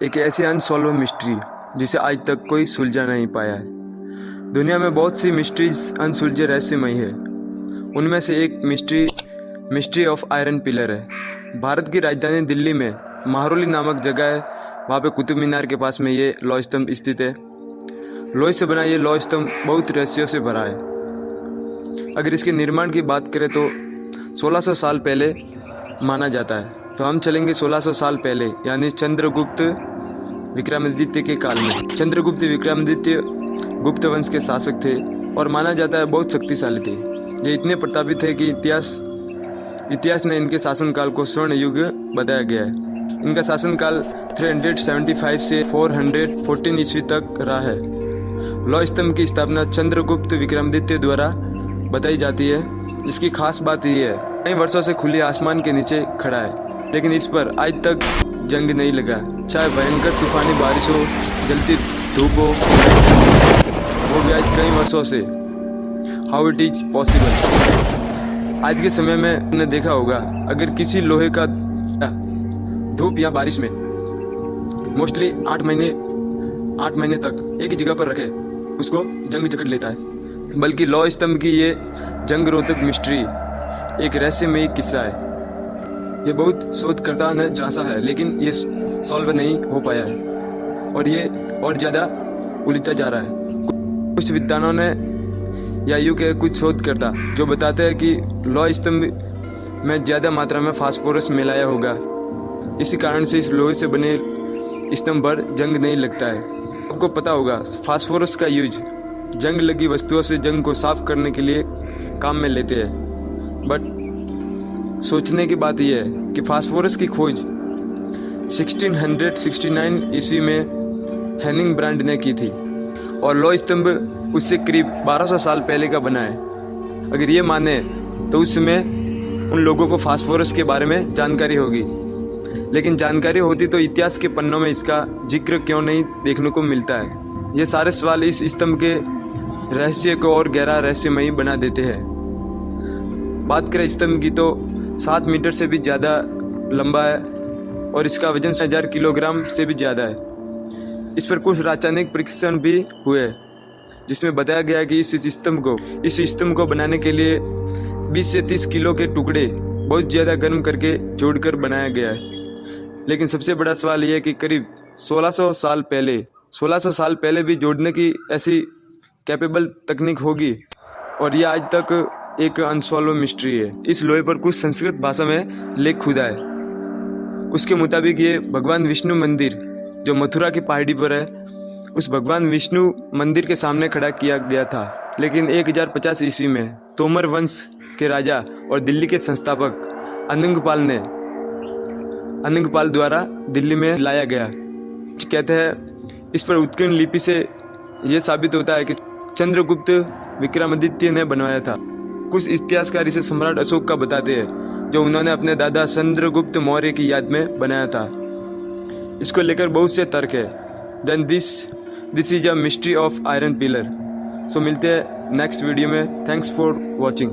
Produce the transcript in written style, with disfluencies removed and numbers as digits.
एक ऐसी unsolved mystery जिसे आज तक कोई सुलझा नहीं पाया है। दुनिया में बहुत सी मिस्ट्रीज अनसुलझे रहस्यमयी है। उनमें से एक मिस्ट्री ऑफ आयरन पिलर है। भारत की राजधानी दिल्ली में महरौली नामक जगह है। वहाँ पे कुतुब मीनार के पास में ये लौह स्तंभ स्थित है। लोहे से बना ये लौह स्तंभ बहुत रहस्यों से भरा है। अगर इसके निर्माण की बात करें तो 1600 साल पहले माना जाता है। तो हम चलेंगे 1600 साल पहले, यानी चंद्रगुप्त विक्रमादित्य के काल में। चंद्रगुप्त विक्रमादित्य गुप्त वंश के शासक थे और माना जाता है बहुत शक्तिशाली थे। ये इतने प्रतापित थे कि इतिहास ने इनके शासनकाल को स्वर्ण युग बताया गया है। इनका शासनकाल 375 से 414 ईस्वी तक रहा है। लौह स्तंभ की स्थापना चंद्रगुप्त विक्रमादित्य द्वारा बताई जाती है। इसकी खास बात यह है, कई वर्षों से खुले आसमान के नीचे खड़ा है, लेकिन इस पर आज तक जंग नहीं लगा। चाहे भयंकर तूफानी बारिश हो, जलती धूप हो, वो भी आज कई वर्षों से। How it is possible? आज के समय में आपने देखा होगा, अगर किसी लोहे का धूप या बारिश में मोस्टली 8 महीने तक एक ही जगह पर रखे, उसको जंग जकड़ लेता है। बल्कि लौह स्तंभ की ये जंग रोधक मिस्ट्री एक रहस्यमयी किस्सा है। ये बहुत शोधकर्ता ने जांचा है, लेकिन ये सॉल्व नहीं हो पाया है और ये और ज़्यादा उलझता जा रहा है। कुछ विद्वानों ने या यूँ के कुछ शोधकर्ता जो बताते हैं कि लौह स्तंभ में ज़्यादा मात्रा में फास्फोरस मिलाया होगा। इसी कारण से इस लोहे से बने स्तंभ पर जंग नहीं लगता है। आपको पता होगा, फास्फोरस का यूज जंग लगी वस्तुओं से जंग को साफ करने के लिए काम में लेते हैं। बट सोचने की बात यह है कि फास्फोरस की खोज 1669 ईस्वी में हेनिंग ब्रांड ने की थी और लौह स्तंभ उससे करीब 1200 साल पहले का बना है। अगर ये माने तो उस समय उन लोगों को फास्फोरस के बारे में जानकारी होगी, लेकिन जानकारी होती तो इतिहास के पन्नों में इसका जिक्र क्यों नहीं देखने को मिलता है। ये सारे सवाल इस स्तंभ के रहस्य को और गहरा रहस्यमयी बना देते हैं। बात करें स्तंभ की तो 7 मीटर से भी ज़्यादा लंबा है और इसका वजन 1000 किलोग्राम से भी ज़्यादा है। इस पर कुछ रासायनिक परीक्षण भी हुए, जिसमें बताया गया कि इस स्तंभ को बनाने के लिए 20 से 30 किलो के टुकड़े बहुत ज़्यादा गर्म करके जोड़कर बनाया गया है। लेकिन सबसे बड़ा सवाल यह है कि करीब 1600 साल पहले भी जोड़ने की ऐसी कैपेबल तकनीक होगी, और यह आज तक एक अनसॉल्व मिस्ट्री है। इस लोहे पर कुछ संस्कृत भाषा में लेख खुदा है। उसके मुताबिक ये भगवान विष्णु मंदिर जो मथुरा की पहाड़ी पर है, उस भगवान विष्णु मंदिर के सामने खड़ा किया गया था। लेकिन 1050 ईस्वी में तोमर वंश के राजा और दिल्ली के संस्थापक अनंगपाल द्वारा दिल्ली में लाया गया। कहते हैं इस पर उत्कीर्ण लिपि से यह साबित होता है कि चंद्रगुप्त विक्रमादित्य ने बनवाया था। कुछ इतिहासकार इसे सम्राट अशोक का बताते हैं, जो उन्होंने अपने दादा चंद्रगुप्त मौर्य की याद में बनाया था। इसको लेकर बहुत से तर्क है। Then this is a mystery of iron pillar. So मिलते हैं नेक्स्ट वीडियो में। Thanks for watching.